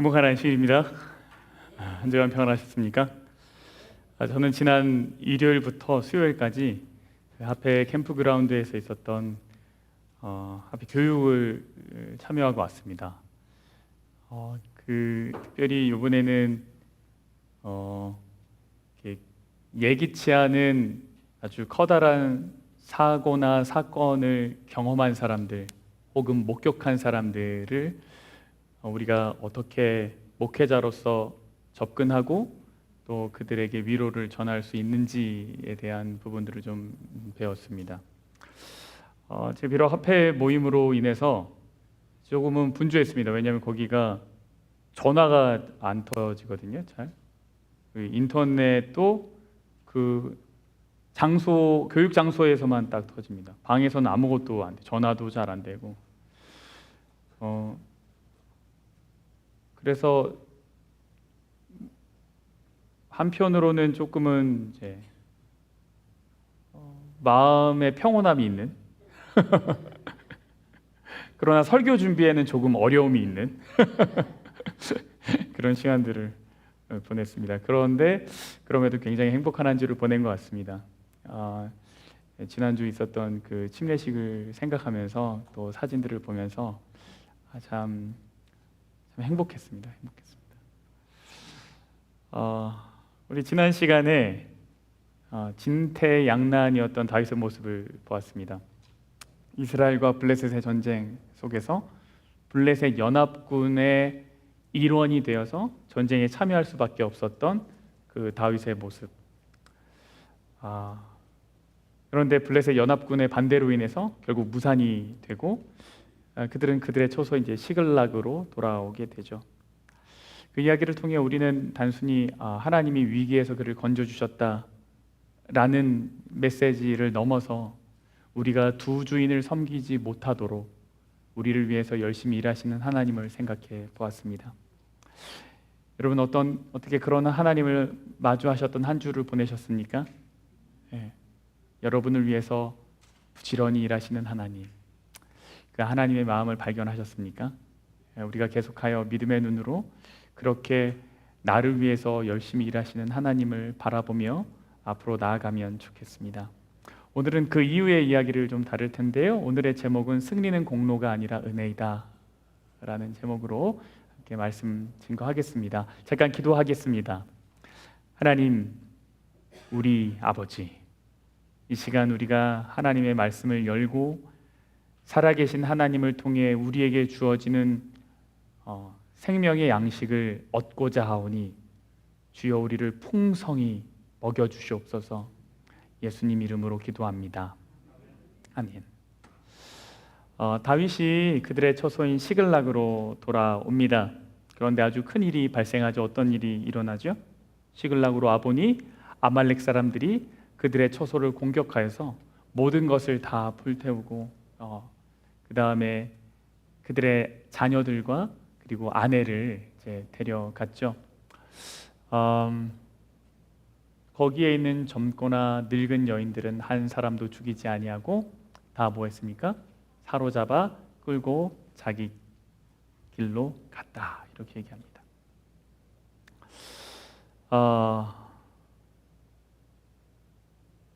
행복한 안식일입니다. 한 주간 평안하셨습니까? 저는 지난 일요일부터 수요일까지 하페 캠프그라운드에서 있었던 하페 교육을 참여하고 왔습니다. 특별히 이번에는 예기치 않은 아주 커다란 사고나 사건을 경험한 사람들 혹은 목격한 사람들을 우리가 어떻게 목회자로서 접근하고 또 그들에게 위로를 전할 수 있는지에 대한 부분들을 좀 배웠습니다. 제가 비록 합회 모임으로 인해서 조금은 분주했습니다. 왜냐하면 거기가 전화가 안 터지거든요. 잘 인터넷도 그 장소, 교육 장소에서만 딱 터집니다. 방에서는 아무것도 안 돼. 전화도 잘 안 되고. 그래서 한편으로는 조금은 이제 마음의 평온함이 있는 그러나 설교 준비에는 조금 어려움이 있는 그런 시간들을 보냈습니다. 그런데 그럼에도 굉장히 행복한 한 주를 보낸 것 같습니다. 지난주 있었던 그 침례식을 생각하면서 또 사진들을 보면서 참 행복했습니다. 우리 지난 시간에 진퇴양난이었던 다윗의 모습을 보았습니다. 이스라엘과 블레셋의 전쟁 속에서 블레셋 연합군의 일원이 되어서 전쟁에 참여할 수밖에 없었던 그 다윗의 모습. 그런데 블레셋 연합군의 반대로 인해서 결국 무산이 되고 그들은 그들의 처소 이제 시글락으로 돌아오게 되죠. 그 이야기를 통해 우리는 단순히 하나님이 위기에서 그를 건져주셨다라는 메시지를 넘어서 우리가 두 주인을 섬기지 못하도록 우리를 위해서 열심히 일하시는 하나님을 생각해 보았습니다. 여러분 어떻게 그런 하나님을 마주하셨던 한 주를 보내셨습니까? 여러분을 위해서 부지런히 일하시는 하나님, 그 하나님의 마음을 발견하셨습니까? 우리가 계속하여 믿음의 눈으로 그렇게 나를 위해서 열심히 일하시는 하나님을 바라보며 앞으로 나아가면 좋겠습니다. 오늘은 그 이후의 이야기를 좀 다룰 텐데요. 오늘의 제목은 승리는 공로가 아니라 은혜이다 라는 제목으로 함께 말씀 증거하겠습니다. 잠깐 기도하겠습니다. 하나님, 우리 아버지, 이 시간 우리가 하나님의 말씀을 열고 살아계신 하나님을 통해 우리에게 주어지는 생명의 양식을 얻고자 하오니 주여 우리를 풍성히 먹여주시옵소서. 예수님 이름으로 기도합니다. 아멘. 다윗이 그들의 처소인 시글락으로 돌아옵니다. 그런데 아주 큰 일이 발생하죠. 어떤 일이 일어나죠? 시글락으로 와보니 아말렉 사람들이 그들의 처소를 공격하여서 모든 것을 다 불태우고 그 다음에 그들의 자녀들과 그리고 아내를 이제 데려갔죠. 거기에 있는 젊거나 늙은 여인들은 한 사람도 죽이지 아니하고 다 뭐 했습니까? 사로잡아 끌고 자기 길로 갔다. 이렇게 얘기합니다.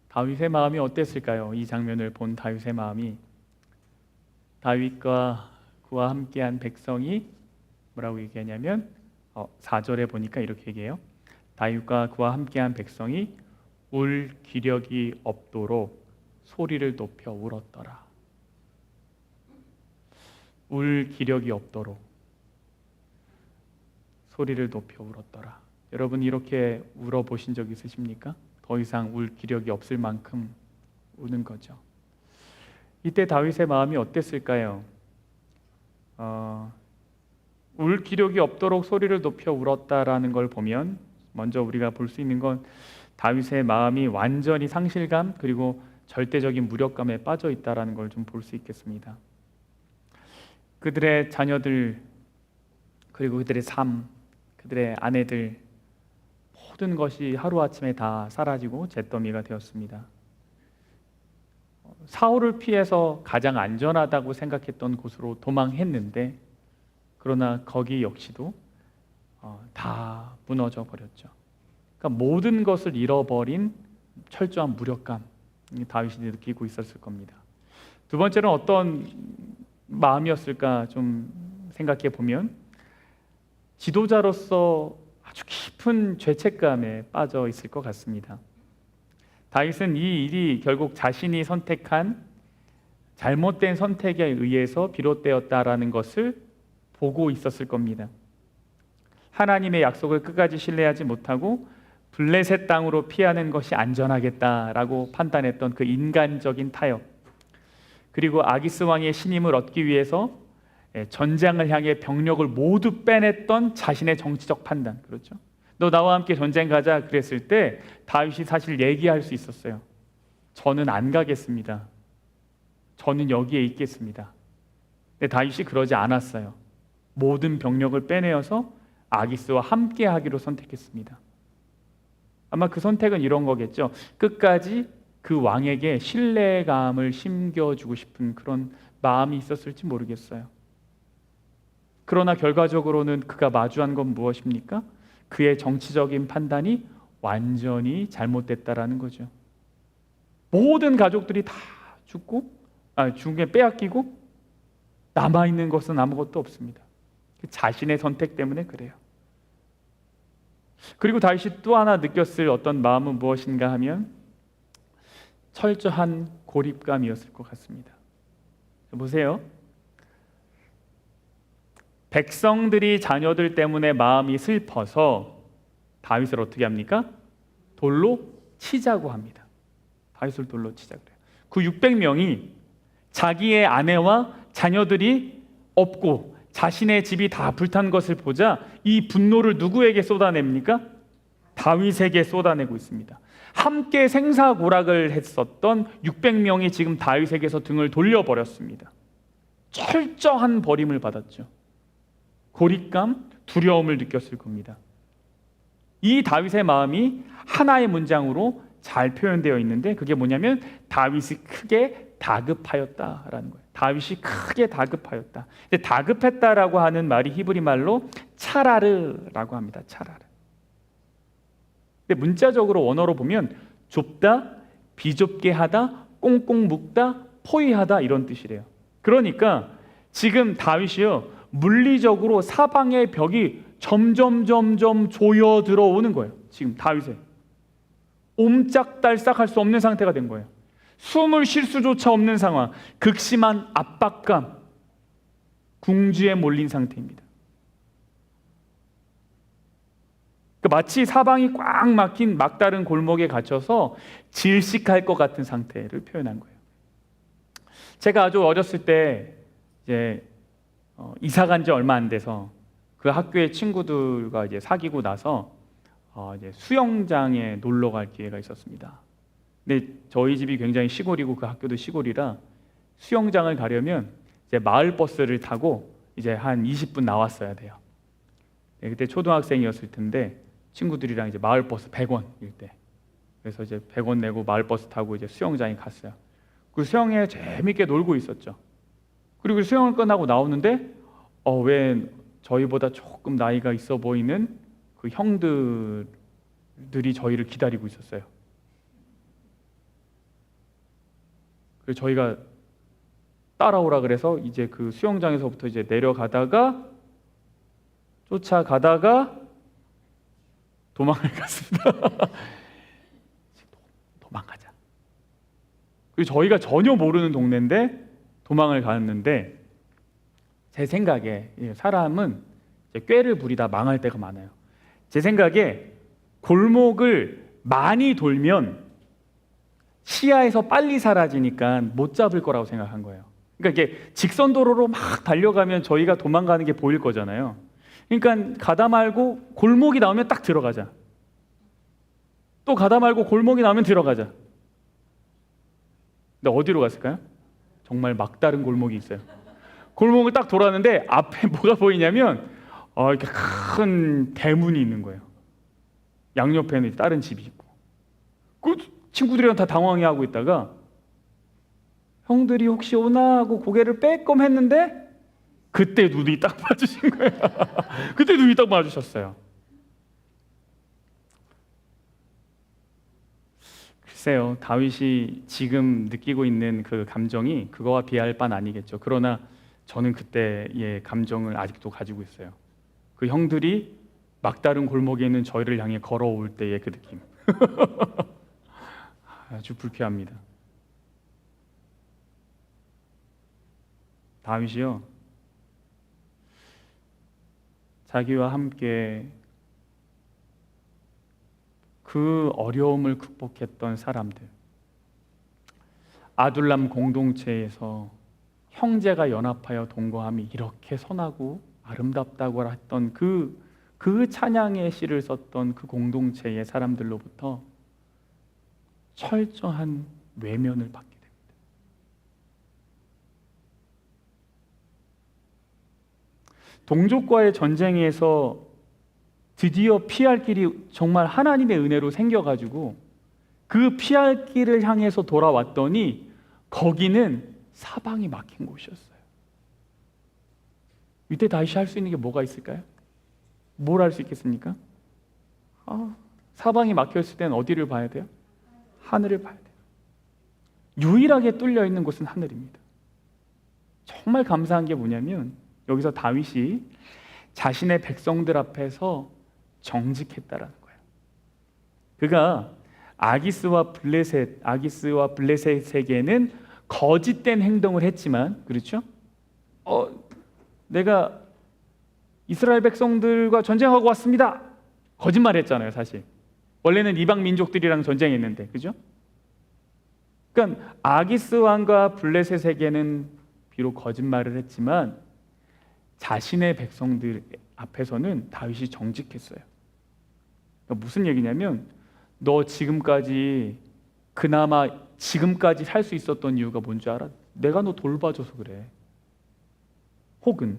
다윗의 마음이 어땠을까요? 이 장면을 본 다윗의 마음이, 다윗과 그와 함께한 백성이 뭐라고 얘기하냐면 4절에 보니까 이렇게 얘기해요. 다윗과 그와 함께한 백성이 울 기력이 없도록 소리를 높여 울었더라. 울 기력이 없도록 소리를 높여 울었더라. 여러분 이렇게 울어보신 적 있으십니까? 더 이상 울 기력이 없을 만큼 우는 거죠. 이때 다윗의 마음이 어땠을까요? 울 기력이 없도록 소리를 높여 울었다라는 걸 보면 먼저 우리가 볼 수 있는 건 다윗의 마음이 완전히 상실감 그리고 절대적인 무력감에 빠져 있다라는 걸 좀 볼 수 있겠습니다. 그들의 자녀들 그리고 그들의 삶, 그들의 아내들 모든 것이 하루아침에 다 사라지고 잿더미가 되었습니다. 사울을 피해서 가장 안전하다고 생각했던 곳으로 도망했는데 그러나 거기 역시도 다 무너져 버렸죠. 그러니까 모든 것을 잃어버린 철저한 무력감, 다윗이 느끼고 있었을 겁니다. 두 번째는 어떤 마음이었을까 좀 생각해 보면, 지도자로서 아주 깊은 죄책감에 빠져 있을 것 같습니다. 다윗은 이 일이 결국 자신이 선택한 잘못된 선택에 의해서 비롯되었다라는 것을 보고 있었을 겁니다. 하나님의 약속을 끝까지 신뢰하지 못하고 블레셋 땅으로 피하는 것이 안전하겠다라고 판단했던 그 인간적인 타협, 그리고 아기스 왕의 신임을 얻기 위해서 전장을 향해 병력을 모두 빼냈던 자신의 정치적 판단, 그렇죠? 너 나와 함께 전쟁 가자 그랬을 때 다윗이 사실 얘기할 수 있었어요. 저는 안 가겠습니다. 저는 여기에 있겠습니다. 근데 다윗이 그러지 않았어요. 모든 병력을 빼내어서 아기스와 함께 하기로 선택했습니다. 아마 그 선택은 이런 거겠죠. 끝까지 그 왕에게 신뢰감을 심겨주고 싶은 그런 마음이 있었을지 모르겠어요. 그러나 결과적으로는 그가 마주한 건 무엇입니까? 그의 정치적인 판단이 완전히 잘못됐다라는 거죠. 모든 가족들이 다 죽게 빼앗기고 남아있는 것은 아무것도 없습니다. 자신의 선택 때문에 그래요. 그리고 다윗이 또 하나 느꼈을 어떤 마음은 무엇인가 하면 철저한 고립감이었을 것 같습니다. 보세요. 백성들이 자녀들 때문에 마음이 슬퍼서 다윗을 어떻게 합니까? 돌로 치자고 합니다. 다윗을 돌로 치자 그래요. 그 600명이 자기의 아내와 자녀들이 없고 자신의 집이 다 불탄 것을 보자 이 분노를 누구에게 쏟아냅니까? 다윗에게 쏟아내고 있습니다. 함께 생사고락을 했었던 600명이 지금 다윗에게서 등을 돌려버렸습니다. 철저한 버림을 받았죠. 고립감, 두려움을 느꼈을 겁니다. 이 다윗의 마음이 하나의 문장으로 잘 표현되어 있는데 그게 뭐냐면 다윗이 크게 다급하였다라는 거예요. 다윗이 크게 다급하였다. 근데 다급했다라고 하는 말이 히브리 말로 차라르라고 합니다. 차라르. 근데 문자적으로 원어로 보면 좁다, 비좁게 하다, 꽁꽁 묶다, 포위하다 이런 뜻이래요. 그러니까 지금 다윗이요 물리적으로 사방의 벽이 점점 조여 들어오는 거예요. 지금 다윗에 옴짝달싹할 수 없는 상태가 된 거예요. 숨을 쉴 수조차 없는 상황, 극심한 압박감, 궁지에 몰린 상태입니다. 마치 사방이 꽉 막힌 막다른 골목에 갇혀서 질식할 것 같은 상태를 표현한 거예요. 제가 아주 어렸을 때 이제 이사 간 지 얼마 안 돼서 그 학교의 친구들과 이제 사귀고 나서 이제 수영장에 놀러 갈 기회가 있었습니다. 근데 저희 집이 굉장히 시골이고 그 학교도 시골이라 수영장을 가려면 이제 마을 버스를 타고 이제 한 20분 나왔어야 돼요. 네, 그때 초등학생이었을 텐데 친구들이랑 이제 마을 버스 100원일 때, 그래서 이제 100원 내고 마을 버스 타고 이제 수영장에 갔어요. 그 수영에 재밌게 놀고 있었죠. 그리고 수영을 끝나고 나오는데 왜 저희보다 조금 나이가 있어 보이는 그 형들이 저희를 기다리고 있었어요. 그래서 저희가 따라오라 그래서 이제 그 수영장에서부터 이제 내려가다가 쫓아가다가 도망을 갔습니다. 도망가자. 그리고 저희가 전혀 모르는 동네인데 도망을 갔는데 제 생각에 사람은 이제 꾀를 부리다 망할 때가 많아요. 제 생각에 골목을 많이 돌면 시야에서 빨리 사라지니까 못 잡을 거라고 생각한 거예요. 그러니까 이게 직선 도로로 막 달려가면 저희가 도망가는 게 보일 거잖아요. 그러니까 가다 말고 골목이 나오면 딱 들어가자. 또 가다 말고 골목이 나오면 들어가자. 근데 어디로 갔을까요? 정말 막다른 골목이 있어요. 골목을 딱 돌았는데 앞에 뭐가 보이냐면 이렇게 큰 대문이 있는 거예요. 양옆에는 다른 집이 있고. 그 친구들이랑 다 당황해하고 있다가 형들이 혹시 오나 하고 고개를 빼꼼 했는데 그때 눈이 딱 맞으신 거예요. 그때 눈이 딱 맞으셨어요. 글쎄요, 다윗이 지금 느끼고 있는 그 감정이 그거와 비할 바는 아니겠죠. 그러나 저는 그때의 감정을 아직도 가지고 있어요. 그 형들이 막다른 골목에 있는 저희를 향해 걸어올 때의 그 느낌. 아주 불쾌합니다. 다윗이요, 자기와 함께 그 어려움을 극복했던 사람들, 아둘람 공동체에서 형제가 연합하여 동거함이 이렇게 선하고 아름답다고 했던 그 찬양의 시를 썼던 그 공동체의 사람들로부터 철저한 외면을 받게 됩니다. 동족과의 전쟁에서 드디어 피할 길이 정말 하나님의 은혜로 생겨가지고 그 피할 길을 향해서 돌아왔더니 거기는 사방이 막힌 곳이었어요. 이때 다윗이 할 수 있는 게 뭐가 있을까요? 뭘 할 수 있겠습니까? 사방이 막혀있을 때는 어디를 봐야 돼요? 하늘을 봐야 돼요. 유일하게 뚫려 있는 곳은 하늘입니다. 정말 감사한 게 뭐냐면 여기서 다윗이 자신의 백성들 앞에서 정직했다라는 거예요. 그가 아기스와 블레셋에게는 거짓된 행동을 했지만, 그렇죠? 내가 이스라엘 백성들과 전쟁하고 왔습니다. 거짓말했잖아요, 사실. 원래는 이방 민족들이랑 전쟁했는데, 그죠? 그러니까 아기스 왕과 블레셋에게는 비록 거짓말을 했지만 자신의 백성들 앞에서는 다윗이 정직했어요. 그러니까 무슨 얘기냐면, 너 지금까지 그나마 지금까지 살 수 있었던 이유가 뭔지 알아? 내가 너 돌봐줘서 그래. 혹은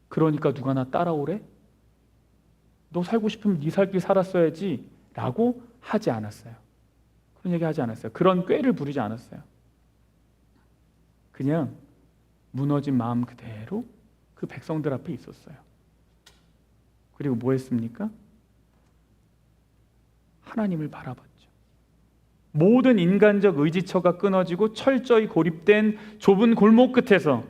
그러니까 누가 나 따라오래? 너 살고 싶으면 네 살 길 살았어야지 라고 하지 않았어요. 그런 얘기 하지 않았어요. 그런 꾀를 부리지 않았어요. 그냥 무너진 마음 그대로 그 백성들 앞에 있었어요. 그리고 뭐 했습니까? 하나님을 바라봤죠. 모든 인간적 의지처가 끊어지고 철저히 고립된 좁은 골목 끝에서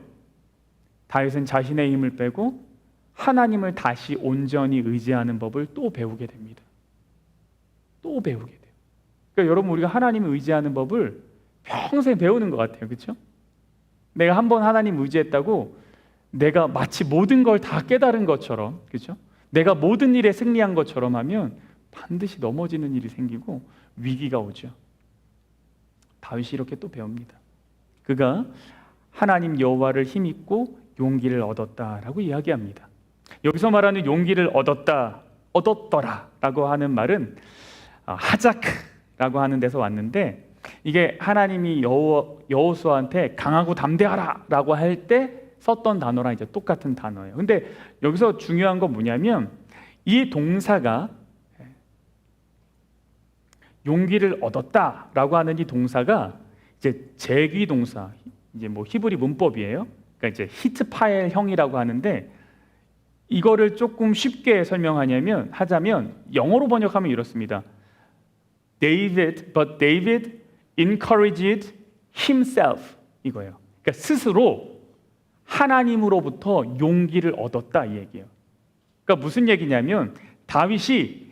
다윗은 자신의 힘을 빼고 하나님을 다시 온전히 의지하는 법을 또 배우게 됩니다. 또 배우게 돼요. 그러니까 여러분, 우리가 하나님을 의지하는 법을 평생 배우는 것 같아요. 그렇죠? 내가 한번 하나님 의지했다고 내가 마치 모든 걸 다 깨달은 것처럼, 그렇죠? 내가 모든 일에 승리한 것처럼 하면 반드시 넘어지는 일이 생기고 위기가 오죠. 다윗이 이렇게 또 배웁니다. 그가 하나님 여호와를 힘입고 용기를 얻었다라고 이야기합니다. 여기서 말하는 용기를 얻었더라라고 하는 말은 하자크라고 하는 데서 왔는데, 이게 하나님이 여호수아한테 강하고 담대하라라고 할 때 썼던 단어랑 이제 똑같은 단어예요. 근데 여기서 중요한 건 뭐냐면, 이 동사가, 용기를 얻었다라고 하는 이 동사가 이제 제귀 동사, 이제 뭐 히브리 문법이에요. 그러니까 이제 히트파엘형이라고 하는데, 이거를 조금 쉽게 하자면 영어로 번역하면 이렇습니다. But David encouraged himself, 이거예요. 그러니까 스스로 하나님으로부터 용기를 얻었다, 이 얘기예요. 그러니까 무슨 얘기냐면, 다윗이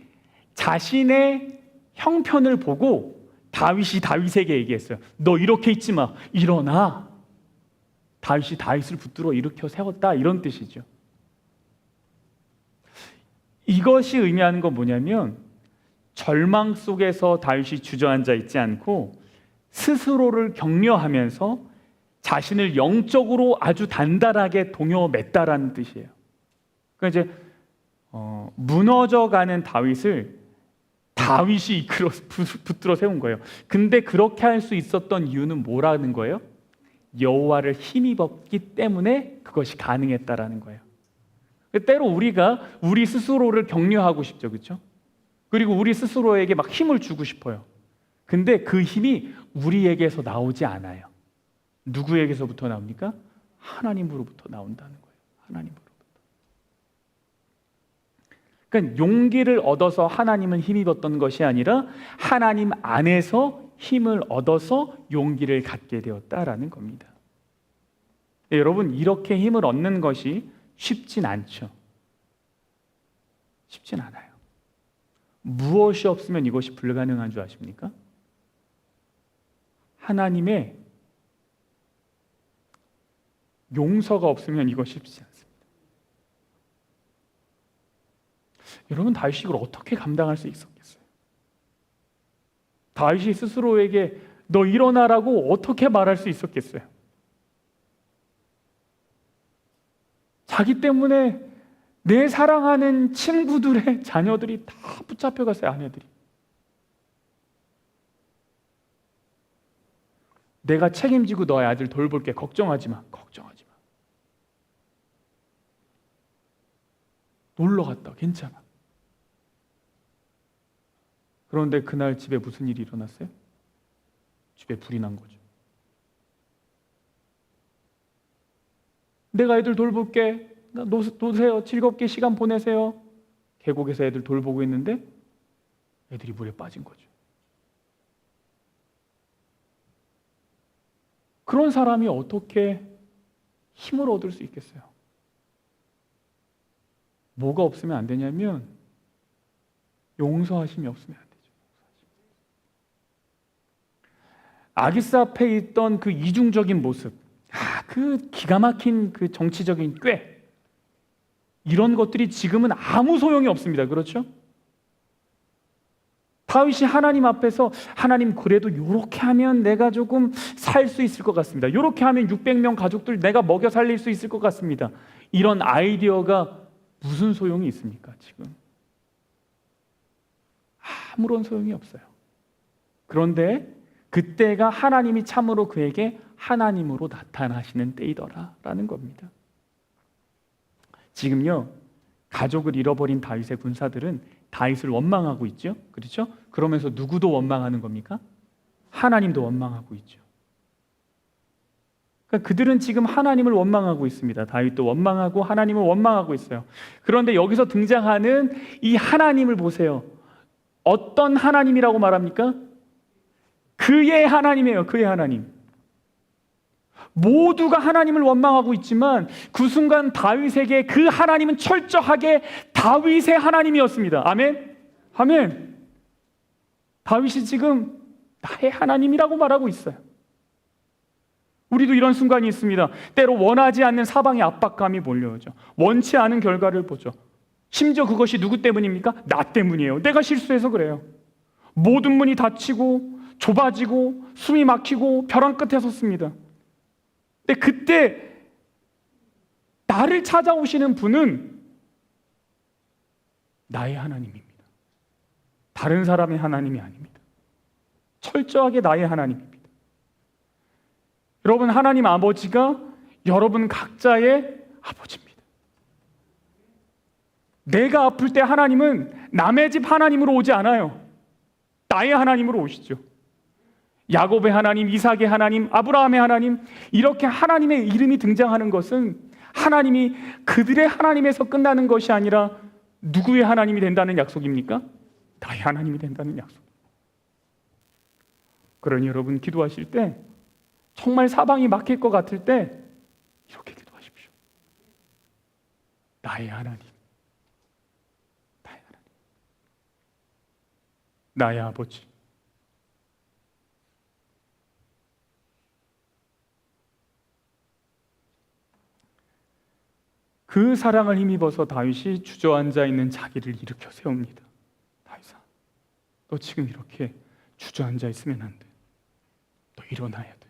자신의 형편을 보고 다윗이 다윗에게 얘기했어요. 너 이렇게 있지 마, 일어나. 다윗이 다윗을 붙들어 일으켜 세웠다, 이런 뜻이죠. 이것이 의미하는 건 뭐냐면, 절망 속에서 다윗이 주저앉아 있지 않고 스스로를 격려하면서 자신을 영적으로 아주 단단하게 동요맸다라는 뜻이에요. 그러니까 이제 무너져가는 다윗이 붙들어 세운 거예요. 근데 그렇게 할 수 있었던 이유는 뭐라는 거예요? 여호와를 힘입었기 때문에 그것이 가능했다라는 거예요. 때로 우리가 우리 스스로를 격려하고 싶죠, 그렇죠? 그리고 우리 스스로에게 막 힘을 주고 싶어요. 근데 그 힘이 우리에게서 나오지 않아요. 누구에게서부터 나옵니까? 하나님으로부터 나온다는 거예요. 하나님으로. 그러니까 용기를 얻어서 하나님을 힘입었던 것이 아니라 하나님 안에서 힘을 얻어서 용기를 갖게 되었다라는 겁니다. 네, 여러분, 이렇게 힘을 얻는 것이 쉽진 않죠. 쉽진 않아요. 무엇이 없으면 이것이 불가능한 줄 아십니까? 하나님의 용서가 없으면 이것이 쉽지 않습니다. 여러분, 다윗이 이걸 어떻게 감당할 수 있었겠어요? 다윗이 스스로에게 너 일어나라고 어떻게 말할 수 있었겠어요? 자기 때문에 내 사랑하는 친구들의 자녀들이 다 붙잡혀갔어요. 아내들이. 내가 책임지고 너의 아들 돌볼게. 걱정하지 마. 걱정하지 마. 놀러 갔다. 괜찮아. 그런데 그날 집에 무슨 일이 일어났어요? 집에 불이 난 거죠. 내가 애들 돌볼게. 노세요. 즐겁게 시간 보내세요. 계곡에서 애들 돌보고 있는데 애들이 물에 빠진 거죠. 그런 사람이 어떻게 힘을 얻을 수 있겠어요? 뭐가 없으면 안 되냐면 용서하심이 없으면 안 되죠. 아기스 앞에 있던 그 이중적인 모습, 그 기가 막힌 그 정치적인 꾀, 이런 것들이 지금은 아무 소용이 없습니다. 그렇죠? 다윗이 하나님 앞에서 하나님, 그래도 이렇게 하면 내가 조금 살 수 있을 것 같습니다. 이렇게 하면 600명 가족들 내가 먹여 살릴 수 있을 것 같습니다. 이런 아이디어가 무슨 소용이 있습니까? 지금 아무런 소용이 없어요. 그런데 그때가 하나님이 참으로 그에게 하나님으로 나타나시는 때이더라라는 겁니다. 지금요, 가족을 잃어버린 다윗의 군사들은 다윗을 원망하고 있죠. 그렇죠? 그러면서 누구도 원망하는 겁니까? 하나님도 원망하고 있죠. 그러니까 그들은 지금 하나님을 원망하고 있습니다. 다윗도 원망하고 하나님을 원망하고 있어요. 그런데 여기서 등장하는 이 하나님을 보세요. 어떤 하나님이라고 말합니까? 그의 하나님이에요. 그의 하나님. 모두가 하나님을 원망하고 있지만 그 순간 다윗에게 그 하나님은 철저하게 다윗의 하나님이었습니다. 아멘? 아멘. 다윗이 지금 나의 하나님이라고 말하고 있어요. 우리도 이런 순간이 있습니다. 때로 원하지 않는 사방의 압박감이 몰려오죠. 원치 않은 결과를 보죠. 심지어 그것이 누구 때문입니까? 나 때문이에요. 내가 실수해서 그래요. 모든 문이 닫히고 좁아지고 숨이 막히고 벼랑 끝에 섰습니다. 근데 그때 나를 찾아오시는 분은 나의 하나님입니다. 다른 사람의 하나님이 아닙니다. 철저하게 나의 하나님입니다. 여러분, 하나님 아버지가 여러분 각자의 아버지입니다. 내가 아플 때 하나님은 남의 집 하나님으로 오지 않아요. 나의 하나님으로 오시죠. 야곱의 하나님, 이삭의 하나님, 아브라함의 하나님, 이렇게 하나님의 이름이 등장하는 것은 하나님이 그들의 하나님에서 끝나는 것이 아니라 누구의 하나님이 된다는 약속입니까? 나의 하나님이 된다는 약속. 그러니 여러분, 기도하실 때 정말 사방이 막힐 것 같을 때 이렇게 기도하십시오. 나의 하나님, 나의 하나님, 나의 아버지, 그 사랑을 힘입어서 다윗이 주저앉아 있는 자기를 일으켜 세웁니다. 다윗아, 너 지금 이렇게 주저앉아 있으면 안 돼. 너 일어나야 돼.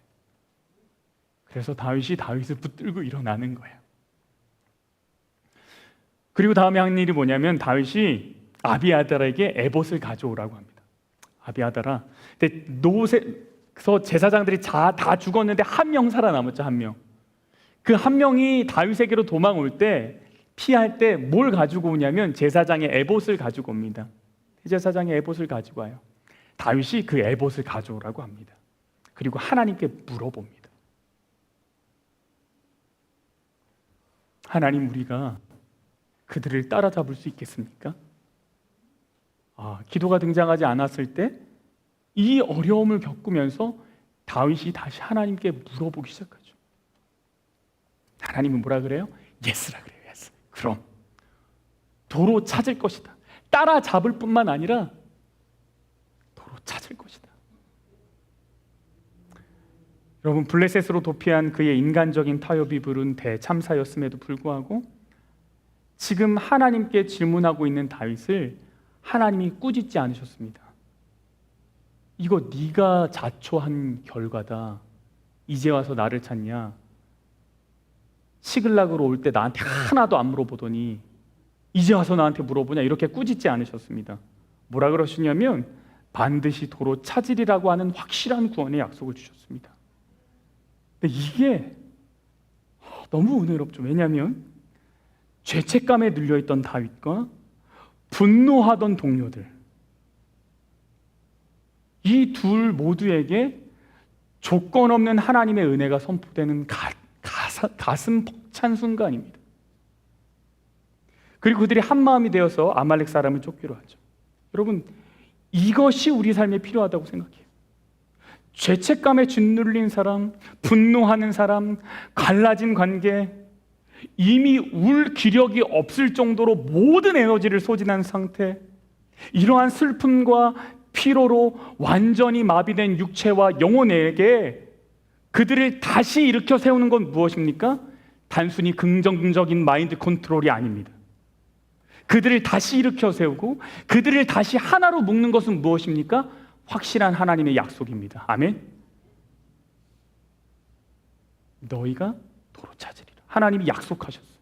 그래서 다윗이 다윗을 붙들고 일어나는 거예요. 그리고 다음에 한 일이 뭐냐면 다윗이 아비아달에게 에봇을 가져오라고 합니다. 아비아달아, 근데 노새서 제사장들이 다 죽었는데 한 명 살아남았죠. 한 명. 그 한 명이 다윗에게로 도망올 때, 피할 때 뭘 가지고 오냐면 제사장의 에봇을 가지고 옵니다. 제사장의 에봇을 가지고 와요. 다윗이 그 에봇을 가져오라고 합니다. 그리고 하나님께 물어봅니다. 하나님, 우리가 그들을 따라잡을 수 있겠습니까? 기도가 등장하지 않았을 때 이 어려움을 겪으면서 다윗이 다시 하나님께 물어보기 시작하죠. 하나님은 뭐라 그래요? 예스라 그래요. 예스. 그럼 도로 찾을 것이다. 따라잡을 뿐만 아니라 도로 찾을 것이다. 여러분, 블레셋으로 도피한 그의 인간적인 타협이 부른 대참사였음에도 불구하고 지금 하나님께 질문하고 있는 다윗을 하나님이 꾸짖지 않으셨습니다. 이거 네가 자초한 결과다. 이제 와서 나를 찾냐? 시글락으로 올 때 나한테 하나도 안 물어보더니 이제 와서 나한테 물어보냐? 이렇게 꾸짖지 않으셨습니다. 뭐라 그러시냐면 반드시 도로 찾으리라고 하는 확실한 구원의 약속을 주셨습니다. 근데 이게 너무 은혜롭죠. 왜냐하면 죄책감에 눌려있던 다윗과 분노하던 동료들, 이 둘 모두에게 조건 없는 하나님의 은혜가 선포되는 가슴 벅찬 순간입니다. 그리고 그들이 한 마음이 되어서 아말렉 사람을 쫓기로 하죠. 여러분, 이것이 우리 삶에 필요하다고 생각해요. 죄책감에 짓눌린 사람, 분노하는 사람, 갈라진 관계, 이미 울 기력이 없을 정도로 모든 에너지를 소진한 상태, 이러한 슬픔과 피로로 완전히 마비된 육체와 영혼에게 그들을 다시 일으켜 세우는 건 무엇입니까? 단순히 긍정적인 마인드 컨트롤이 아닙니다. 그들을 다시 일으켜 세우고 그들을 다시 하나로 묶는 것은 무엇입니까? 확실한 하나님의 약속입니다. 아멘. 너희가 도로 찾으리라. 하나님이 약속하셨어요.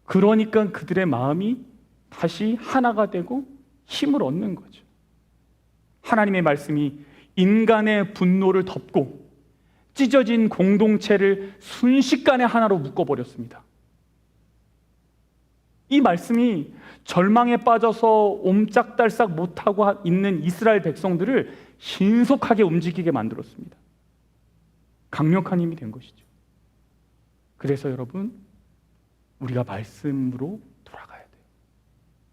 그러니까 그들의 마음이 다시 하나가 되고 힘을 얻는 거죠. 하나님의 말씀이 인간의 분노를 덮고 찢어진 공동체를 순식간에 하나로 묶어버렸습니다. 이 말씀이 절망에 빠져서 옴짝달싹 못하고 있는 이스라엘 백성들을 신속하게 움직이게 만들었습니다. 강력한 힘이 된 것이죠. 그래서 여러분, 우리가 말씀으로 돌아가야 돼요.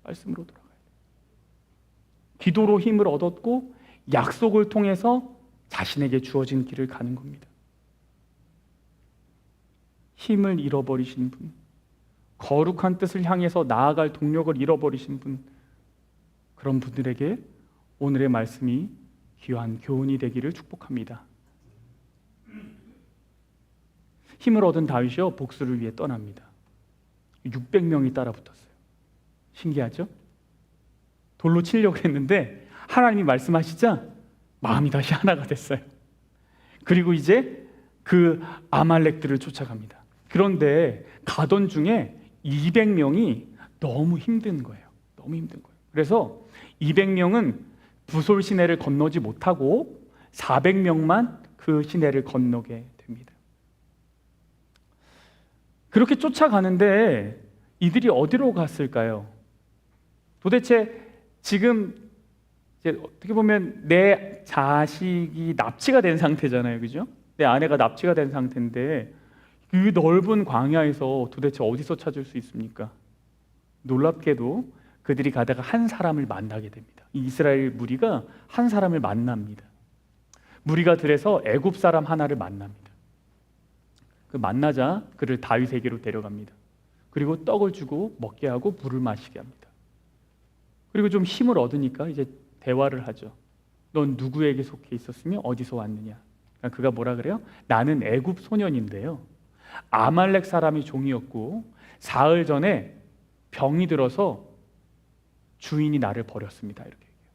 말씀으로 돌아가야 돼요. 기도로 힘을 얻었고 약속을 통해서 자신에게 주어진 길을 가는 겁니다. 힘을 잃어버리신 분, 거룩한 뜻을 향해서 나아갈 동력을 잃어버리신 분, 그런 분들에게 오늘의 말씀이 귀한 교훈이 되기를 축복합니다. 힘을 얻은 다윗이요, 복수를 위해 떠납니다. 600명이 따라붙었어요. 신기하죠? 돌로 치려고 했는데 하나님이 말씀하시자 마음이 다시 하나가 됐어요. 그리고 이제 그 아말렉들을 쫓아갑니다. 그런데 가던 중에 200명이 너무 힘든 거예요. 너무 힘든 거예요. 그래서 200명은 부솔 시내를 건너지 못하고 400명만 그 시내를 건너게 됩니다. 그렇게 쫓아가는데 이들이 어디로 갔을까요? 도대체 지금 이제 어떻게 보면 내 자식이 납치가 된 상태잖아요, 그죠? 내 아내가 납치가 된 상태인데 그 넓은 광야에서 도대체 어디서 찾을 수 있습니까? 놀랍게도 그들이 가다가 한 사람을 만나게 됩니다. 이 이스라엘 무리가 한 사람을 만납니다. 무리가 들에서 애굽 사람 하나를 만납니다. 그 만나자 그를 다윗에게로 데려갑니다. 그리고 떡을 주고 먹게 하고 물을 마시게 합니다. 그리고 좀 힘을 얻으니까 이제 대화를 하죠. 넌 누구에게 속해 있었으며 어디서 왔느냐? 그가 뭐라 그래요? 나는 애굽 소년인데요, 아말렉 사람이 종이었고 사흘 전에 병이 들어서 주인이 나를 버렸습니다. 이렇게 얘기해요.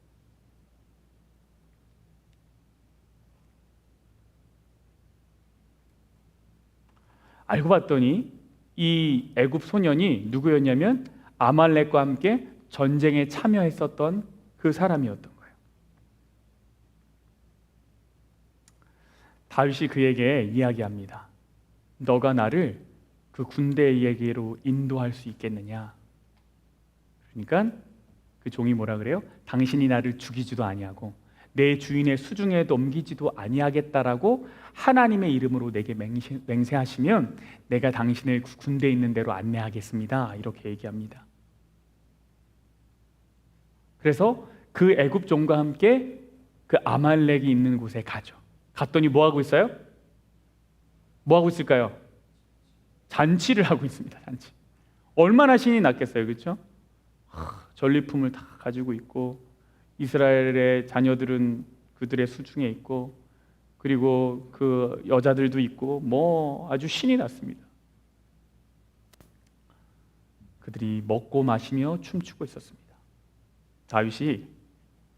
알고 봤더니 이 애굽 소년이 누구였냐면 아말렉과 함께 전쟁에 참여했었던 그 사람이었던 거예요. 다윗이 그에게 이야기합니다. 너가 나를 그 군대에게로 인도할 수 있겠느냐? 그러니까 그 종이 뭐라 그래요? 당신이 나를 죽이지도 아니하고 내 주인의 수중에 넘기지도 아니하겠다라고 하나님의 이름으로 내게 맹세하시면 내가 당신을 군대 있는 대로 안내하겠습니다. 이렇게 얘기합니다. 그래서 그 애굽 종과 함께 그 아말렉이 있는 곳에 가죠. 갔더니 뭐 하고 있어요? 뭐 하고 있을까요? 잔치를 하고 있습니다. 잔치. 얼마나 신이 났겠어요, 그렇죠? 전리품을 다 가지고 있고 이스라엘의 자녀들은 그들의 수중에 있고 그리고 그 여자들도 있고 뭐 아주 신이 났습니다. 그들이 먹고 마시며 춤추고 있었습니다. 다윗이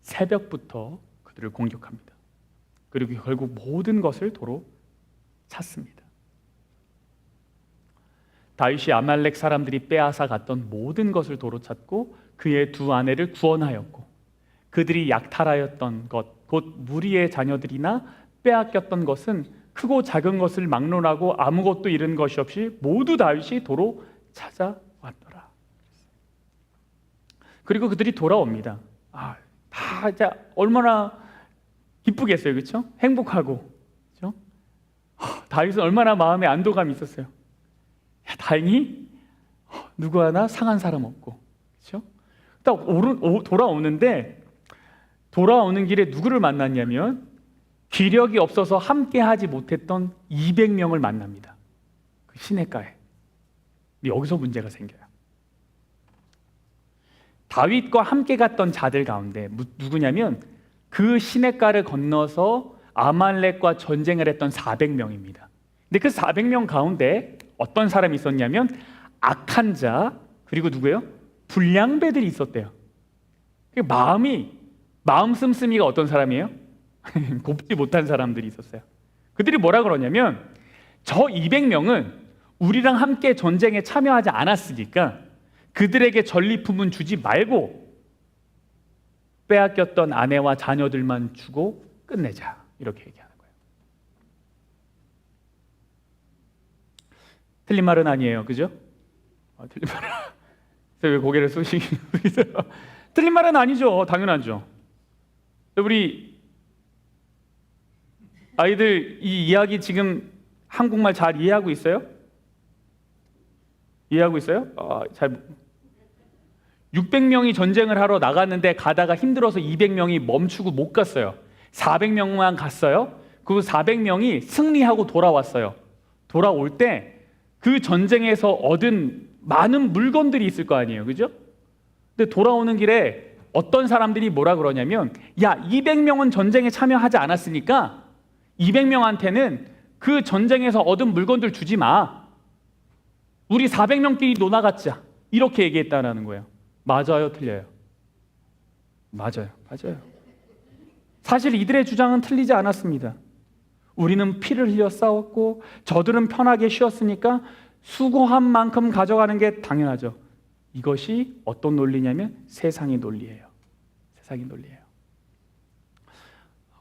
새벽부터 그들을 공격합니다. 그리고 결국 모든 것을 도로 찾습니다. 다윗이 아말렉 사람들이 빼앗아 갔던 모든 것을 도로 찾고 그의 두 아내를 구원하였고 그들이 약탈하였던 것, 곧 무리의 자녀들이나 빼앗겼던 것은 크고 작은 것을 막론하고 아무것도 잃은 것이 없이 모두 다윗이 도로 찾아왔더라. 그리고 그들이 돌아옵니다. 다 이제 얼마나 기쁘겠어요, 그렇죠? 행복하고, 그렇죠? 다윗은 얼마나 마음에 안도감이 있었어요. 다행히 누구 하나 상한 사람 없고, 그렇죠? 딱 돌아오는데 돌아오는 길에 누구를 만났냐면 기력이 없어서 함께하지 못했던 200명을 만납니다. 그 시냇가에. 여기서 문제가 생겨요. 다윗과 함께 갔던 자들 가운데 누구냐면 그 시냇가를 건너서 아말렉과 전쟁을 했던 400명입니다. 근데 그 400명 가운데 어떤 사람이 있었냐면 악한 자 그리고 누구예요? 불량배들이 있었대요. 마음 씀씀이가 어떤 사람이에요? 곱지 못한 사람들이 있었어요. 그들이 뭐라 그러냐면 저 200명은 우리랑 함께 전쟁에 참여하지 않았으니까 그들에게 전리품은 주지 말고 빼앗겼던 아내와 자녀들만 주고 끝내자 이렇게 얘기하는 거예요. 틀린 말은 아니에요, 그죠? 틀린 말은 왜 고개를 쏘시세요? 틀린 말은 아니죠, 당연하죠. 우리 아이들 이 이야기 지금 한국말 잘 이해하고 있어요? 이해하고 있어요? 600명이 전쟁을 하러 나갔는데 가다가 힘들어서 200명이 멈추고 못 갔어요. 400명만 갔어요. 그 400명이 승리하고 돌아왔어요. 돌아올 때 그 전쟁에서 얻은 많은 물건들이 있을 거 아니에요, 그죠? 근데 돌아오는 길에 어떤 사람들이 뭐라 그러냐면 야, 200명은 전쟁에 참여하지 않았으니까 200명한테는 그 전쟁에서 얻은 물건들 주지 마. 우리 400명끼리 놀아 갖자. 이렇게 얘기했다는 거예요. 맞아요, 틀려요? 맞아요. 사실 이들의 주장은 틀리지 않았습니다. 우리는 피를 흘려 싸웠고 저들은 편하게 쉬었으니까 수고한 만큼 가져가는 게 당연하죠. 이것이 어떤 논리냐면 세상의 논리예요. 세상의 논리예요.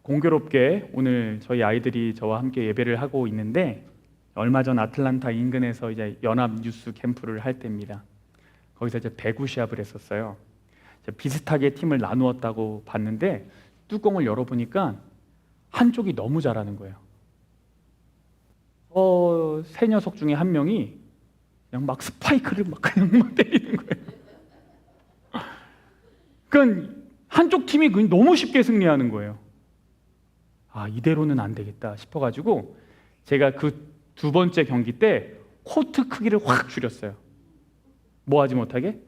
공교롭게 오늘 저희 아이들이 저와 함께 예배를 하고 있는데 얼마 전 아틀란타 인근에서 이제 연합 뉴스 캠프를 할 때입니다. 거기서 이제 배구 시합을 했었어요. 비슷하게 팀을 나누었다고 봤는데 뚜껑을 열어보니까 한쪽이 너무 잘하는 거예요. 세 녀석 중에 한 명이 그냥 막 스파이크를 그냥 막 때리는 거예요. 그러니까 한쪽 팀이 너무 쉽게 승리하는 거예요. 이대로는 안 되겠다 싶어가지고 제가 그 두 번째 경기 때 코트 크기를 확 줄였어요. 뭐 하지 못하게?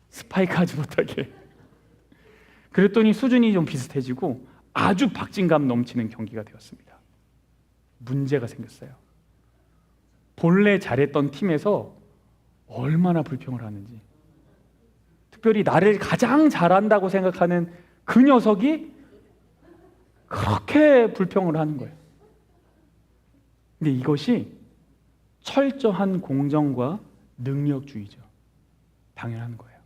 스파이크 하지 못하게. 그랬더니 수준이 좀 비슷해지고 아주 박진감 넘치는 경기가 되었습니다. 문제가 생겼어요. 본래 잘했던 팀에서 얼마나 불평을 하는지. 특별히 나를 가장 잘한다고 생각하는 그 녀석이 그렇게 불평을 하는 거예요. 근데 이것이 철저한 공정과 능력주의죠. 당연한 거예요.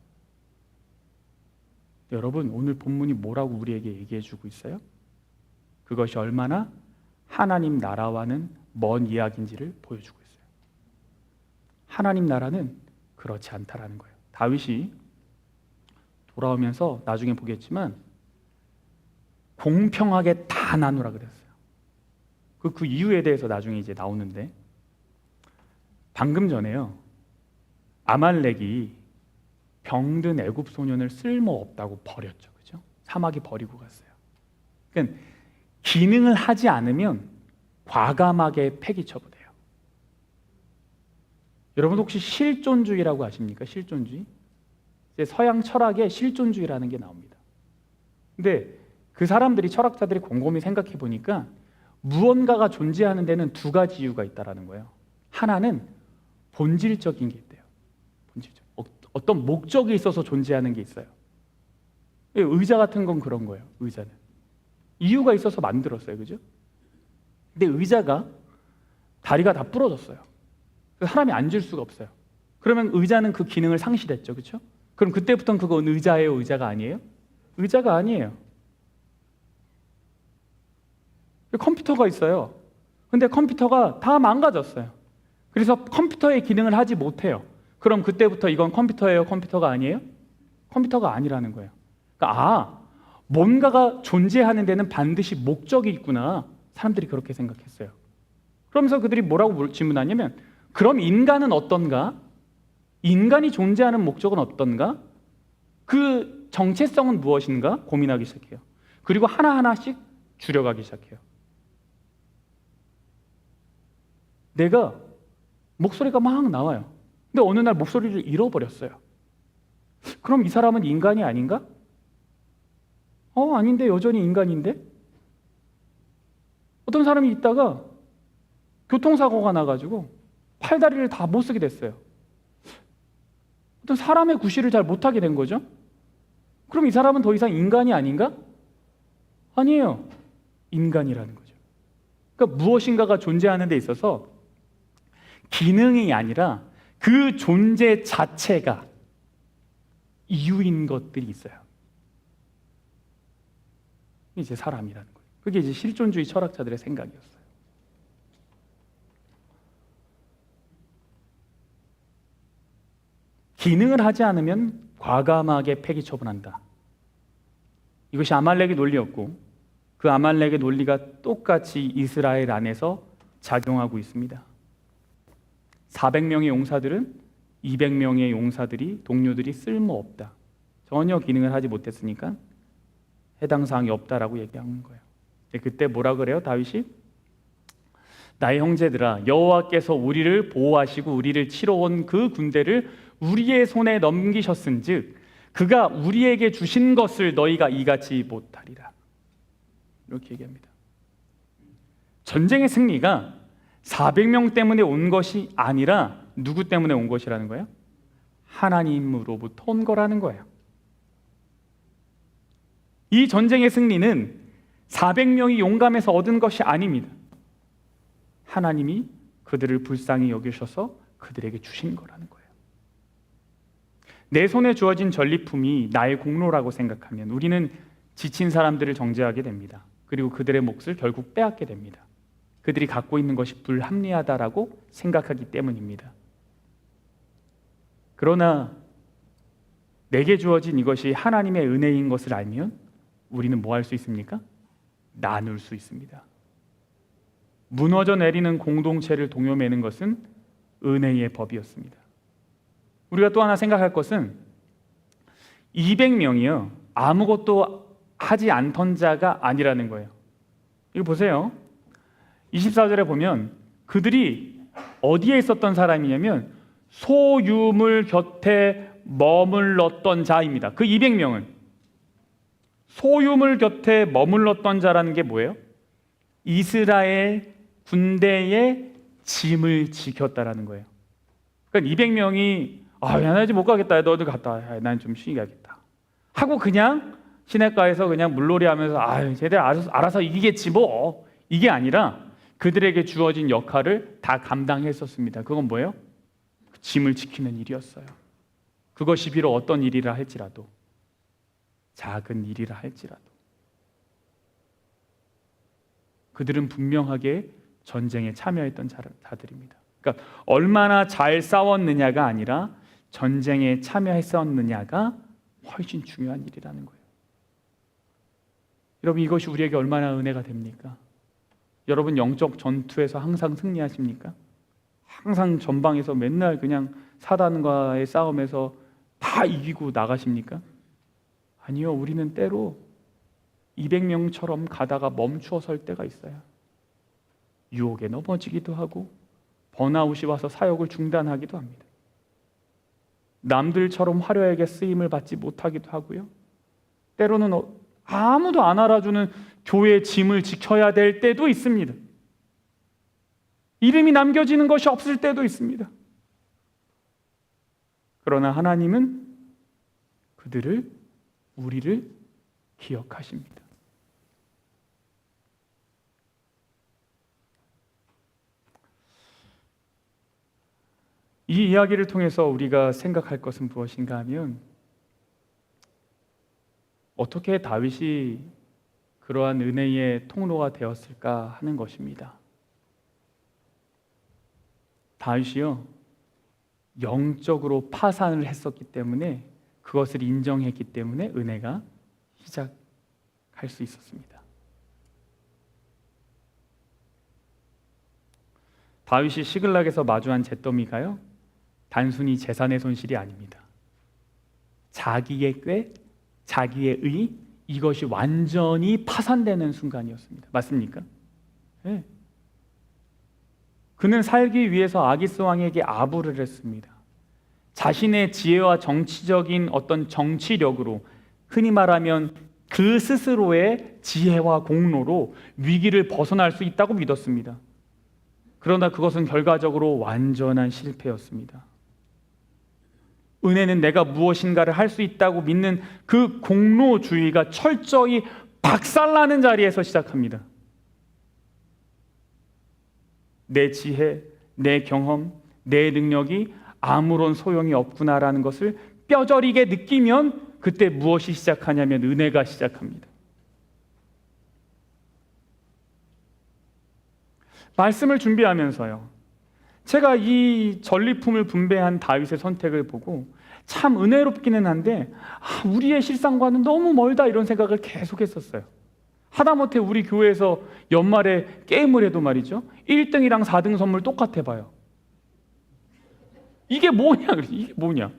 여러분, 오늘 본문이 뭐라고 우리에게 얘기해 주고 있어요? 그것이 얼마나 하나님 나라와는 먼 이야기인지를 보여주고 있어요. 하나님 나라는 그렇지 않다라는 거예요. 다윗이 돌아오면서 나중에 보겠지만 공평하게 다 나누라 그랬어요. 그 이유에 대해서 나중에 이제 나오는데, 방금 전에요, 아말렉이 병든 애굽 소년을 쓸모없다고 버렸죠. 그죠? 사막에 버리고 갔어요. 그러니까 기능을 하지 않으면 과감하게 폐기 처분해요. 여러분 혹시 실존주의라고 아십니까? 실존주의? 서양 철학에 실존주의라는 게 나옵니다. 근데 그 사람들이, 철학자들이 곰곰이 생각해 보니까 무언가가 존재하는 데는 두 가지 이유가 있다라는 거예요. 하나는 본질적인 게 있대요. 본질적. 어떤 목적이 있어서 존재하는 게 있어요. 의자 같은 건 그런 거예요. 의자는 이유가 있어서 만들었어요. 그죠? 근데 의자가 다리가 다 부러졌어요. 사람이 앉을 수가 없어요. 그러면 의자는 그 기능을 상실했죠. 그렇죠? 그럼 그때부터는 그건 의자예요, 의자가 아니에요? 의자가 아니에요. 컴퓨터가 있어요. 근데 컴퓨터가 다 망가졌어요. 그래서 컴퓨터의 기능을 하지 못해요. 그럼 그때부터 이건 컴퓨터예요, 컴퓨터가 아니에요? 컴퓨터가 아니라는 거예요. 그러니까 뭔가가 존재하는 데는 반드시 목적이 있구나. 사람들이 그렇게 생각했어요. 그러면서 그들이 뭐라고 질문하냐면, 그럼 인간은 어떤가? 인간이 존재하는 목적은 어떤가? 그 정체성은 무엇인가? 고민하기 시작해요. 그리고 하나하나씩 줄여가기 시작해요. 내가 목소리가 막 나와요. 근데 어느 날 목소리를 잃어버렸어요. 그럼 이 사람은 인간이 아닌가? 아닌데 여전히 인간인데? 어떤 사람이 있다가 교통사고가 나가지고 팔다리를 다 못 쓰게 됐어요. 어떤 사람의 구실을 잘 못하게 된 거죠. 그럼 이 사람은 더 이상 인간이 아닌가? 아니에요. 인간이라는 거죠. 그러니까 무엇인가가 존재하는 데 있어서 기능이 아니라 그 존재 자체가 이유인 것들이 있어요. 이제 사람이라는 거예요. 그게 이제 실존주의 철학자들의 생각이었어요. 기능을 하지 않으면 과감하게 폐기 처분한다. 이것이 아말렉의 논리였고, 그 아말렉의 논리가 똑같이 이스라엘 안에서 작용하고 있습니다. 400명의 용사들은 200명의 용사들이, 동료들이 쓸모없다. 전혀 기능을 하지 못했으니까 해당 사항이 없다라고 얘기하는 거예요. 그때 뭐라 그래요? 다윗이 나의 형제들아, 여호와께서 우리를 보호하시고 우리를 치러 온 그 군대를 우리의 손에 넘기셨은즉 그가 우리에게 주신 것을 너희가 이같이 못하리라. 이렇게 얘기합니다. 전쟁의 승리가 400명 때문에 온 것이 아니라 누구 때문에 온 것이라는 거예요? 하나님으로부터 온 거라는 거예요. 이 전쟁의 승리는 400명이 용감해서 얻은 것이 아닙니다. 하나님이 그들을 불쌍히 여기셔서 그들에게 주신 거라는 거예요. 내 손에 주어진 전리품이 나의 공로라고 생각하면 우리는 지친 사람들을 정죄하게 됩니다. 그리고 그들의 몫을 결국 빼앗게 됩니다. 그들이 갖고 있는 것이 불합리하다라고 생각하기 때문입니다. 그러나 내게 주어진 이것이 하나님의 은혜인 것을 알면 우리는 뭐 할 수 있습니까? 나눌 수 있습니다. 무너져 내리는 공동체를 동요매는 것은 은혜의 법이었습니다. 우리가 또 하나 생각할 것은 200명이요 아무것도 하지 않던 자가 아니라는 거예요. 이거 보세요. 24절에 보면 그들이 어디에 있었던 사람이냐면 소유물 곁에 머물렀던 자입니다. 그 200명은 소유물 곁에 머물렀던 자라는 게 뭐예요? 이스라엘 군대의 짐을 지켰다라는 거예요. 그러니까 200명이 나 이제 못 가겠다. 너도 갔다 와. 난 좀 쉬겠다. 하고 그냥 시냇가에서 그냥 물놀이 하면서 쟤들 알아서 이기겠지 뭐. 이게 아니라 그들에게 주어진 역할을 다 감당했었습니다. 그건 뭐예요? 짐을 지키는 일이었어요. 그것이 비록 어떤 일이라 할지라도, 작은 일이라 할지라도 그들은 분명하게 전쟁에 참여했던 자들입니다. 그러니까 얼마나 잘 싸웠느냐가 아니라 전쟁에 참여했었느냐가 훨씬 중요한 일이라는 거예요. 여러분, 이것이 우리에게 얼마나 은혜가 됩니까? 여러분, 영적 전투에서 항상 승리하십니까? 항상 전방에서 맨날 그냥 사단과의 싸움에서 다 이기고 나가십니까? 아니요, 우리는 때로 200명처럼 가다가 멈추어 설 때가 있어요. 유혹에 넘어지기도 하고 번아웃이 와서 사역을 중단하기도 합니다. 남들처럼 화려하게 쓰임을 받지 못하기도 하고요. 때로는 아무도 안 알아주는 교회의 짐을 지켜야 될 때도 있습니다. 이름이 남겨지는 것이 없을 때도 있습니다. 그러나 하나님은 우리를 기억하십니다. 이 이야기를 통해서 우리가 생각할 것은 무엇인가 하면, 어떻게 다윗이 그러한 은혜의 통로가 되었을까 하는 것입니다. 다윗이요, 영적으로 파산을 했었기 때문에, 그것을 인정했기 때문에 은혜가 시작할 수 있었습니다. 다윗이 시글락에서 마주한 잿더미가요, 단순히 재산의 손실이 아닙니다. 자기의 꾀, 자기의 의, 이것이 완전히 파산되는 순간이었습니다. 맞습니까? 네. 그는 살기 위해서 아기스 왕에게 아부를 했습니다. 자신의 지혜와 정치적인 어떤 정치력으로, 흔히 말하면 그 스스로의 지혜와 공로로 위기를 벗어날 수 있다고 믿었습니다. 그러나 그것은 결과적으로 완전한 실패였습니다. 은혜는 내가 무엇인가를 할 수 있다고 믿는 그 공로주의가 철저히 박살나는 자리에서 시작합니다. 내 지혜, 내 경험, 내 능력이 아무런 소용이 없구나라는 것을 뼈저리게 느끼면 그때 무엇이 시작하냐면 은혜가 시작합니다. 말씀을 준비하면서요, 제가 이 전리품을 분배한 다윗의 선택을 보고 참 은혜롭기는 한데, 우리의 실상과는 너무 멀다 이런 생각을 계속 했었어요. 하다못해 우리 교회에서 연말에 게임을 해도 말이죠, 1등이랑 4등 선물 똑같아 봐요. 이게 뭐냐? 이게 뭐냐?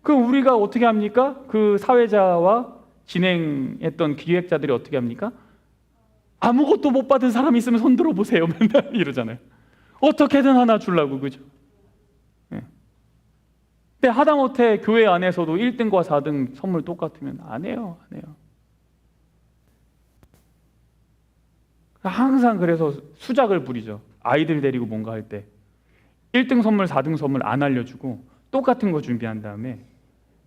그럼 우리가 어떻게 합니까? 그 사회자와 진행했던 기획자들이 어떻게 합니까? 아무것도 못 받은 사람이 있으면 손 들어보세요. 맨날 이러잖아요. 어떻게든 하나 주려고, 그죠? 네. 근데 하다못해 교회 안에서도 1등과 4등 선물 똑같으면 안 해요. 항상 그래서 수작을 부리죠. 아이들 데리고 뭔가 할 때 1등 선물, 4등 선물 안 알려주고 똑같은 거 준비한 다음에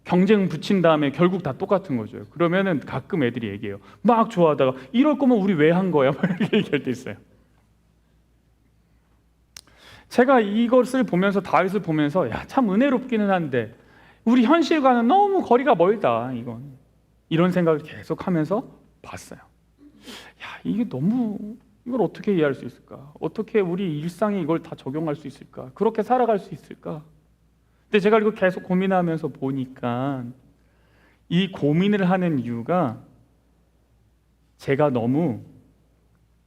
경쟁 붙인 다음에 결국 다 똑같은 거죠. 그러면은 가끔 애들이 얘기해요. 막 좋아하다가 이럴 거면 우리 왜 한 거야? 막 이렇게 얘기할 때 있어요. 제가 이것을 보면서, 다윗을 보면서, 참 은혜롭기는 한데 우리 현실과는 너무 거리가 멀다, 이런 생각을 계속하면서 봤어요. 이게 너무, 이걸 어떻게 이해할 수 있을까? 어떻게 우리 일상에 이걸 다 적용할 수 있을까? 그렇게 살아갈 수 있을까? 근데 제가 이거 계속 고민하면서 보니까 이 고민을 하는 이유가, 제가 너무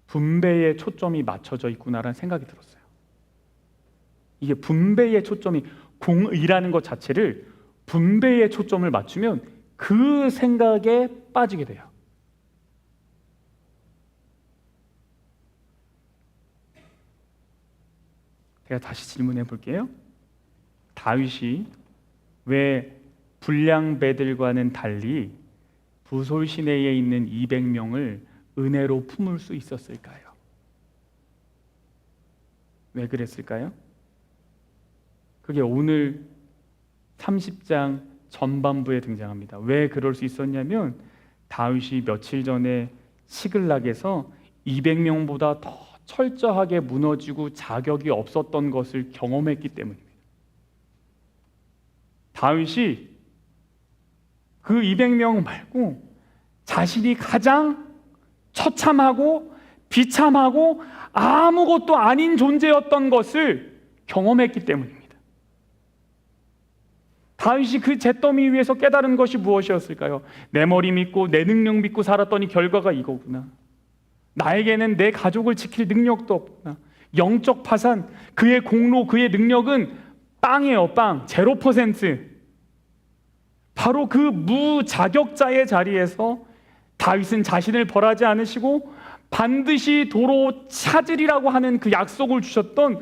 분배에 초점이 맞춰져 있구나라는 생각이 들었어요. 이게 분배의 초점이, 공의라는 것 자체를 분배의 초점을 맞추면 그 생각에 빠지게 돼요. 제가 다시 질문해 볼게요. 다윗이 왜 불량배들과는 달리 부솔 시내에 있는 200명을 은혜로 품을 수 있었을까요? 왜 그랬을까요? 그게 오늘 30장 전반부에 등장합니다. 왜 그럴 수 있었냐면, 다윗이 며칠 전에 시글락에서 200명보다 더 철저하게 무너지고 자격이 없었던 것을 경험했기 때문입니다. 다윗이 그 200명 말고 자신이 가장 처참하고 비참하고 아무것도 아닌 존재였던 것을 경험했기 때문입니다. 다윗이 그 잿더미 위에서 깨달은 것이 무엇이었을까요? 내 머리 믿고 내 능력 믿고 살았더니 결과가 이거구나. 나에게는 내 가족을 지킬 능력도 없구나. 영적 파산, 그의 공로, 그의 능력은 빵이에요. 빵. 0%. 바로 그 무자격자의 자리에서 다윗은 자신을 벌하지 않으시고 반드시 도로 찾으리라고 하는 그 약속을 주셨던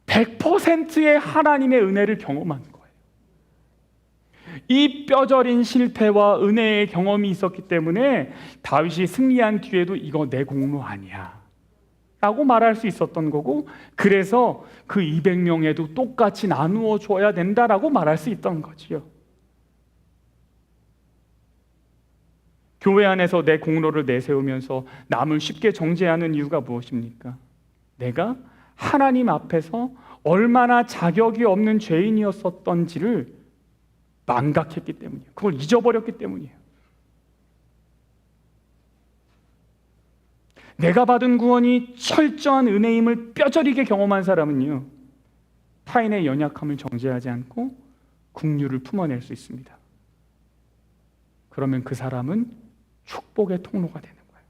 100%의 하나님의 은혜를 경험한 거예요. 이 뼈저린 실패와 은혜의 경험이 있었기 때문에 다윗이 승리한 뒤에도 이거 내 공로 아니야 라고 말할 수 있었던 거고, 그래서 그 200명에도 똑같이 나누어 줘야 된다라고 말할 수 있던 거지요. 교회 안에서 내 공로를 내세우면서 남을 쉽게 정죄하는 이유가 무엇입니까? 내가 하나님 앞에서 얼마나 자격이 없는 죄인이었었던지를 망각했기 때문이에요. 그걸 잊어버렸기 때문이에요. 내가 받은 구원이 철저한 은혜임을 뼈저리게 경험한 사람은요, 타인의 연약함을 정죄하지 않고 긍휼을 품어낼 수 있습니다. 그러면 그 사람은 축복의 통로가 되는 거예요.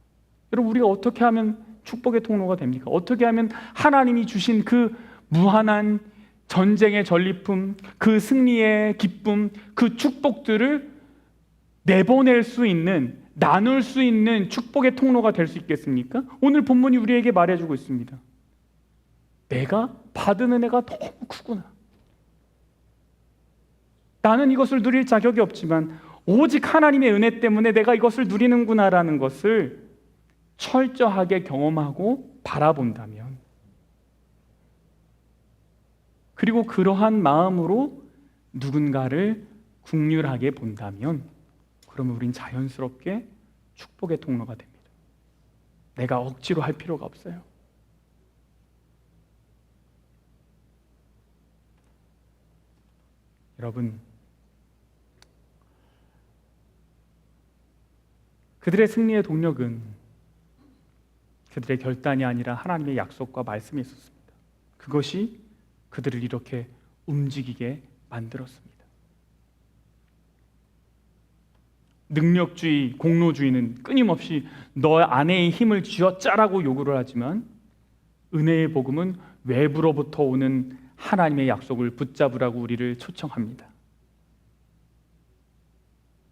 여러분, 우리가 어떻게 하면 축복의 통로가 됩니까? 어떻게 하면 하나님이 주신 그 무한한 전쟁의 전리품, 그 승리의 기쁨, 그 축복들을 내보낼 수 있는, 나눌 수 있는 축복의 통로가 될 수 있겠습니까? 오늘 본문이 우리에게 말해주고 있습니다. 내가 받은 은혜가 너무 크구나. 나는 이것을 누릴 자격이 없지만 오직 하나님의 은혜 때문에 내가 이것을 누리는구나라는 것을 철저하게 경험하고 바라본다면, 그리고 그러한 마음으로 누군가를 긍휼하게 본다면, 그러면 우린 자연스럽게 축복의 통로가 됩니다. 내가 억지로 할 필요가 없어요. 여러분, 그들의 승리의 동력은 그들의 결단이 아니라 하나님의 약속과 말씀이 있었습니다. 그것이 그들을 이렇게 움직이게 만들었습니다. 능력주의, 공로주의는 끊임없이 너 안에의 힘을 쥐어짜라고 요구를 하지만, 은혜의 복음은 외부로부터 오는 하나님의 약속을 붙잡으라고 우리를 초청합니다.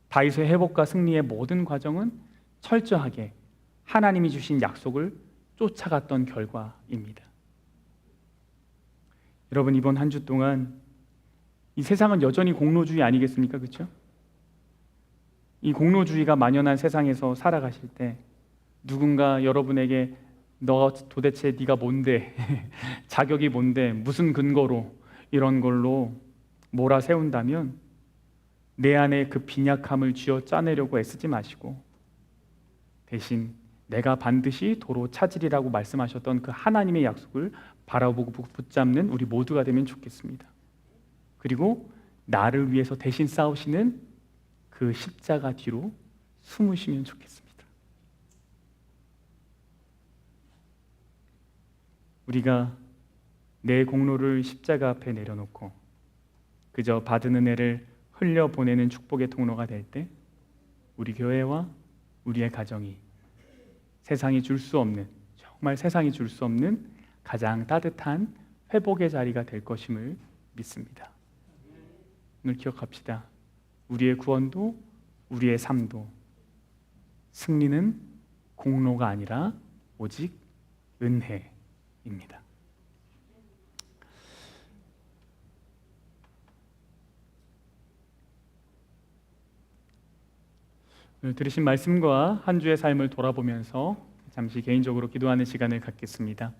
다윗의 회복과 승리의 모든 과정은 철저하게 하나님이 주신 약속을 쫓아갔던 결과입니다. 여러분, 이번 한 주 동안 이 세상은 여전히 공로주의 아니겠습니까? 그렇죠? 이 공로주의가 만연한 세상에서 살아가실 때 누군가 여러분에게 너 도대체 네가 뭔데 자격이 뭔데 무슨 근거로 이런 걸로 몰아세운다면 내 안에 그 빈약함을 쥐어짜내려고 애쓰지 마시고, 대신 내가 반드시 도로 찾으리라고 말씀하셨던 그 하나님의 약속을 바라보고 붙잡는 우리 모두가 되면 좋겠습니다. 그리고 나를 위해서 대신 싸우시는 그 십자가 뒤로 숨으시면 좋겠습니다. 우리가 내 공로를 십자가 앞에 내려놓고 그저 받은 은혜를 흘려보내는 축복의 통로가 될 때, 우리 교회와 우리의 가정이 세상이 줄 수 없는, 정말 세상이 줄 수 없는 가장 따뜻한 회복의 자리가 될 것임을 믿습니다. 오늘 기억합시다. 우리의 구원도 우리의 삶도 승리는 공로가 아니라 오직 은혜입니다. 오늘 들으신 말씀과 한 주의 삶을 돌아보면서 잠시 개인적으로 기도하는 시간을 갖겠습니다.